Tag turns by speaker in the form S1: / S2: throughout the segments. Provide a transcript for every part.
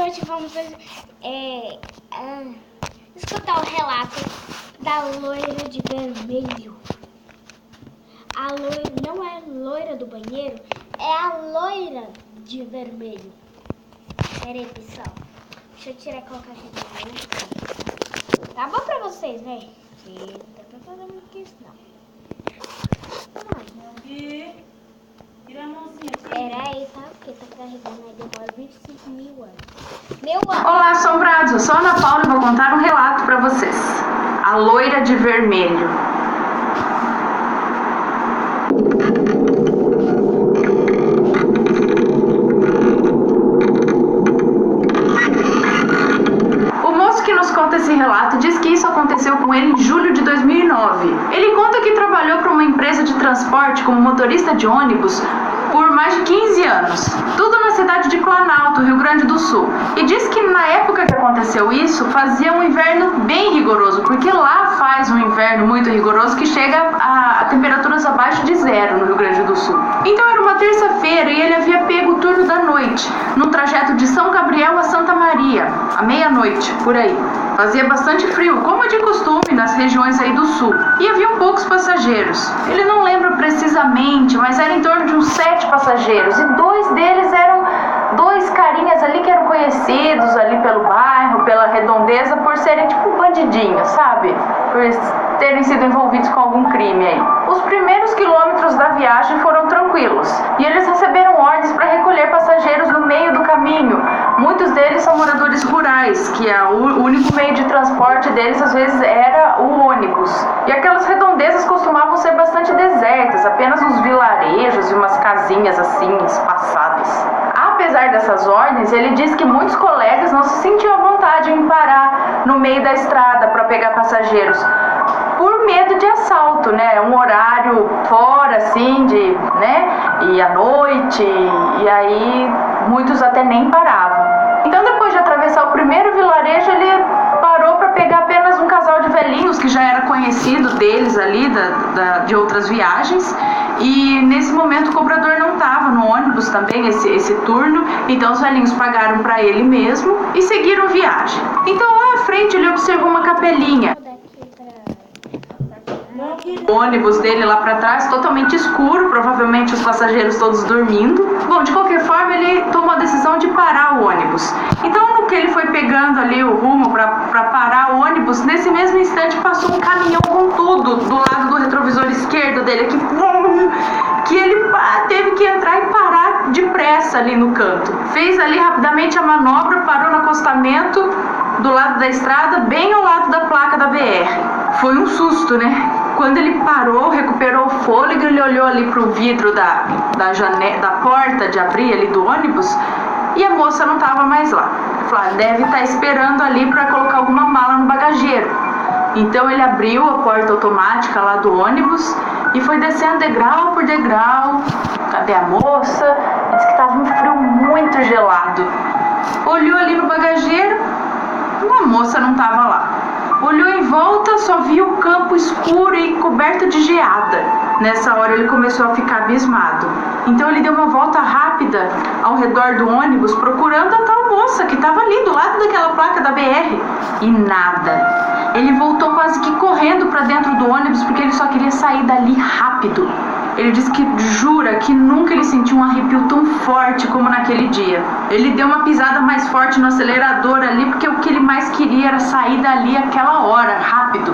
S1: hoje vamos escutar o relato da loira de vermelho. A loira não é loira do banheiro, é a loira de vermelho. Pera aí, pessoal. Deixa eu tirar e colocar aqui de novo. Tá bom pra vocês, né? Não tá fazendo muito isso, não.
S2: Tira a mãozinha.
S1: Pera aí, tá? Porque tá carregando aí, demora 25 mil anos.
S3: Olá, assombrados! Eu sou a Ana Paula e vou contar um relato pra vocês. A loira de vermelho. O moço que nos conta esse relato diz que isso aconteceu com ele em julho de 2009. Ele conta que trabalhou para uma empresa de transporte como motorista de ônibus por mais de 15 anos, tudo na cidade de Planalto, Rio Grande do Sul. E diz que na época que aconteceu isso, fazia um inverno bem rigoroso, porque lá faz um inverno muito rigoroso que chega a temperaturas abaixo de zero no Rio Grande do Sul. Então era uma terça-feira e ele havia pego o turno da noite, no trajeto de São Gabriel a Santa Maria, à meia-noite, por aí. Fazia bastante frio, como de costume nas regiões aí do sul, e havia poucos passageiros. Ele não lembra precisamente, mas era em torno de uns 7 passageiros, e 2 deles eram 2 carinhas ali que eram conhecidos ali pelo bairro, pela redondeza, por serem tipo bandidinhos, sabe? Por terem sido envolvidos com algum crime aí. Os primeiros quilômetros da viagem foram tranquilos, e eles receberam ordens para recolher passageiros no meio do caminho. Muitos deles são moradores rurais, que o único meio de transporte deles às vezes era o ônibus. E aquelas redondezas costumavam ser bastante desertas, apenas uns vilarejos e umas casinhas assim, espaçadas. Apesar dessas ordens, ele diz que muitos colegas não se sentiam à vontade em parar no meio da estrada para pegar passageiros, por medo de assalto, né? Um horário fora, assim, e à noite, e aí muitos até nem paravam. Então, depois de atravessar o primeiro vilarejo, ele parou para pegar apenas um casal de velhinhos que já era conhecido deles ali, de outras viagens. E nesse momento o cobrador não estava no ônibus também, esse turno, então os velhinhos pagaram para ele mesmo e seguiram viagem. Então lá à frente ele observou uma capelinha. O ônibus dele lá para trás totalmente escuro, provavelmente os passageiros todos dormindo. Bom, de qualquer forma ele tomou a decisão de parar o ônibus. Então no que ele foi pegando ali o rumo para parar o ônibus, nesse mesmo instante passou um caminhão com tudo do lado do retrovisor esquerdo dele, que ele teve que entrar e parar depressa ali no canto. Fez ali rapidamente a manobra, parou no acostamento do lado da estrada, bem ao lado da placa da BR. Foi um susto, né? Quando ele parou, recuperou o fôlego, ele olhou ali pro vidro da porta de abrir ali do ônibus e a moça não estava mais lá. Ele falou, deve estar esperando ali para colocar alguma mala no bagageiro. Então ele abriu a porta automática lá do ônibus e foi descendo degrau por degrau. Cadê a moça? Disse que estava um frio muito gelado. Olhou ali no bagageiro, a moça não estava lá. Olhou em volta, só viu o campo escuro e coberto de geada. Nessa hora ele começou a ficar abismado. Então ele deu uma volta rápida ao redor do ônibus, procurando a tal moça que estava ali do lado daquela placa da BR. E nada. Ele voltou quase que correndo para dentro do ônibus porque ele só queria sair dali rápido. Ele disse que jura que nunca ele sentiu um arrepio tão forte como naquele dia. Ele deu uma pisada mais forte no acelerador ali porque o que ele mais queria era sair dali aquela hora, rápido.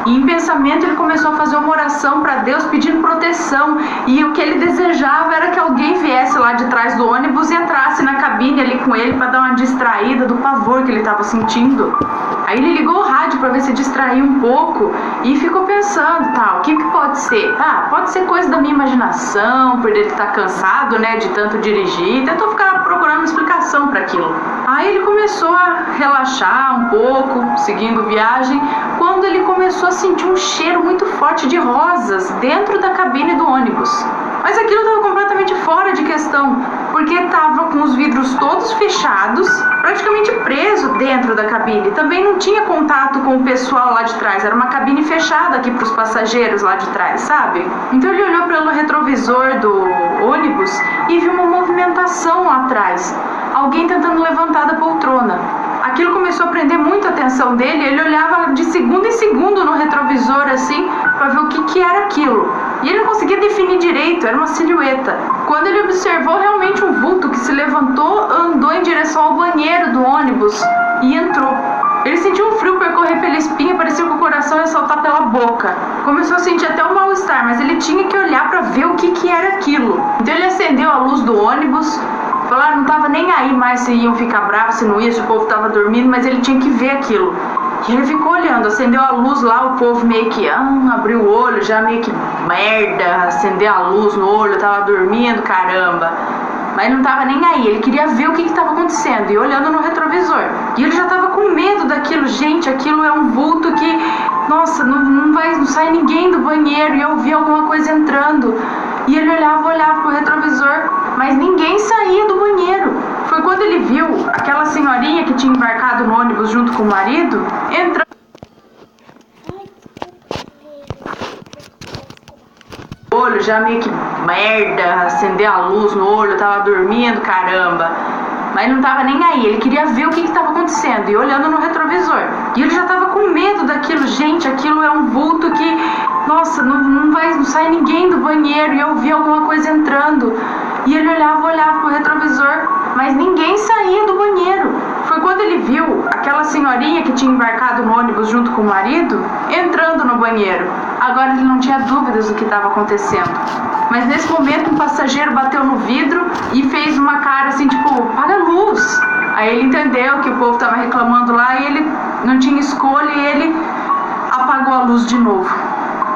S3: E em pensamento ele começou a fazer uma oração para Deus pedindo proteção. E o que ele desejava era que alguém viesse lá de trás do ônibus e entrasse na cabine ali com ele para dar uma distraída do pavor que ele estava sentindo. Aí ele ligou o rádio para ver se distraiu um pouco e ficou pensando, o que pode ser? Pode ser coisa da minha imaginação, por ele estar cansado, né, de tanto dirigir. Tentou ficar procurando uma explicação para aquilo. Aí ele começou a relaxar um pouco, seguindo viagem, quando ele começou a sentir um cheiro muito forte de rosas dentro da cabine do ônibus. Mas aquilo estava completamente fora de questão, porque estava com os vidros todos fechados, praticamente preso dentro da cabine. Também não tinha contato com o pessoal lá de trás, era uma cabine fechada aqui para os passageiros lá de trás, sabe? Então ele olhou pelo retrovisor do ônibus e viu uma movimentação lá atrás. alguém tentando levantar da poltrona. Aquilo começou a prender muito a atenção dele, ele olhava de segundo em segundo no retrovisor assim, para ver o que era aquilo. E ele não conseguia definir direito, era uma silhueta. Quando ele observou realmente um vulto que se levantou, andou em direção ao banheiro do ônibus e entrou. Ele sentiu um frio percorrer pela espinha, parecia que o coração ia saltar pela boca. Começou a sentir até um mal-estar, mas ele tinha que olhar para ver o que era aquilo. Então ele acendeu a luz do ônibus, falou, não estava nem aí mais se iam ficar bravos, se não ia, se o povo estava dormindo, mas ele tinha que ver aquilo. E ele ficou olhando, acendeu a luz lá, o povo meio que abriu o olho, já meio que merda, acendeu a luz no olho, tava dormindo, caramba. Mas não tava nem aí, ele queria ver o que estava acontecendo e olhando no retrovisor. E ele já tava com medo daquilo, gente, aquilo é um vulto que, nossa, não sai ninguém do banheiro, e eu vi alguma coisa entrando. E ele olhava pro retrovisor, mas ninguém saía do banheiro. Foi quando ele viu aquela senhorinha que tinha embarcado no ônibus junto com o marido, entrando. Olho já meio que merda, acendeu a luz no olho, tava dormindo, caramba. Mas não tava nem aí, ele queria ver o que estava acontecendo e olhando no retrovisor. E ele já tava com medo daquilo, gente, aquilo é um vulto que, nossa, não sai ninguém do banheiro, e eu vi alguma coisa entrando. E ele olhava pro retrovisor, mas ninguém saía do banheiro. Foi quando ele viu aquela senhorinha que tinha embarcado no ônibus junto com o marido, entrando no banheiro. Agora ele não tinha dúvidas do que estava acontecendo. Mas nesse momento um passageiro bateu no vidro e fez uma cara assim, tipo, apaga a luz. Aí ele entendeu que o povo estava reclamando lá e ele não tinha escolha e ele apagou a luz de novo.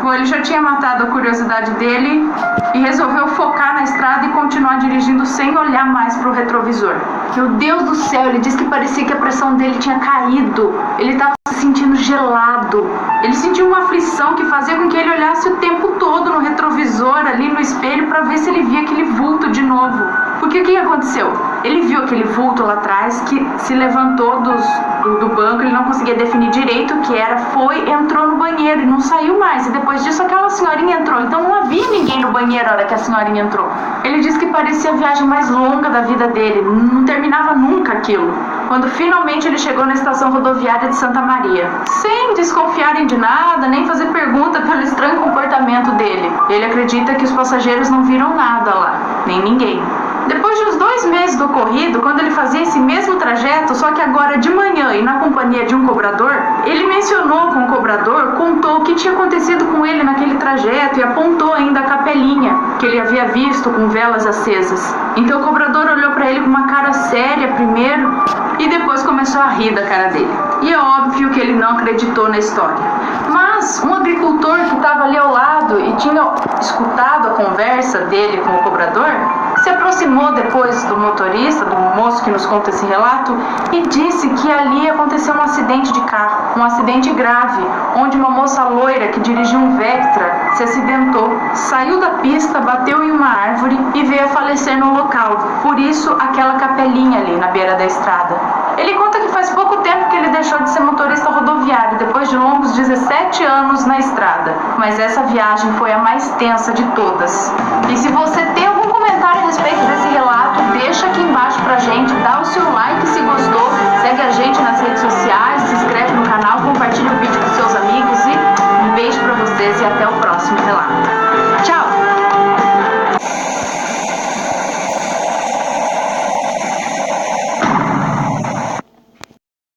S3: Bom, ele já tinha matado a curiosidade dele e resolveu focar na estrada e continuar dirigindo sem olhar mais para o retrovisor. Meu Deus do céu, ele disse que parecia que a pressão dele tinha caído. Ele estava se sentindo gelado. Ele sentiu uma aflição que fazia com que ele olhasse o tempo todo no retrovisor, ali no espelho, para ver se ele via aquele vulto de novo. Porque o que aconteceu? Ele viu aquele vulto lá atrás que se levantou do banco, ele não conseguia definir direito o que era, entrou no banheiro e não saiu mais. E depois disso aquela senhorinha entrou, então não havia ninguém no banheiro na hora que a senhorinha entrou. Ele disse que parecia a viagem mais longa da vida dele, não terminava nunca aquilo. Quando finalmente ele chegou na estação rodoviária de Santa Maria, sem desconfiarem de nada, nem fazer pergunta pelo estranho comportamento dele. Ele acredita que os passageiros não viram nada lá, nem ninguém. Depois de uns 2 meses do ocorrido, quando ele fazia esse mesmo trajeto, só que agora de manhã e na companhia de um cobrador, ele mencionou com o cobrador, contou o que tinha acontecido com ele naquele trajeto e apontou ainda a capelinha que ele havia visto com velas acesas. Então o cobrador olhou para ele com uma cara séria primeiro e depois começou a rir da cara dele. E é óbvio que ele não acreditou na história. Mas um agricultor que estava ali ao lado e tinha escutado a conversa dele com o cobrador, se aproximou depois do motorista, do moço que nos conta esse relato, e disse que ali aconteceu um acidente de carro, um acidente grave, onde uma moça loira que dirigia um Vectra se acidentou, saiu da pista, bateu em uma árvore e veio a falecer no local. Por isso, aquela capelinha ali na beira da estrada. Ele conta que faz pouco tempo que ele deixou de ser motorista rodoviário, depois de longos 17 anos na estrada. Mas essa viagem foi a mais tensa de todas. E se você tem algum comentário a respeito desse relato, deixa aqui embaixo pra gente, dá o seu like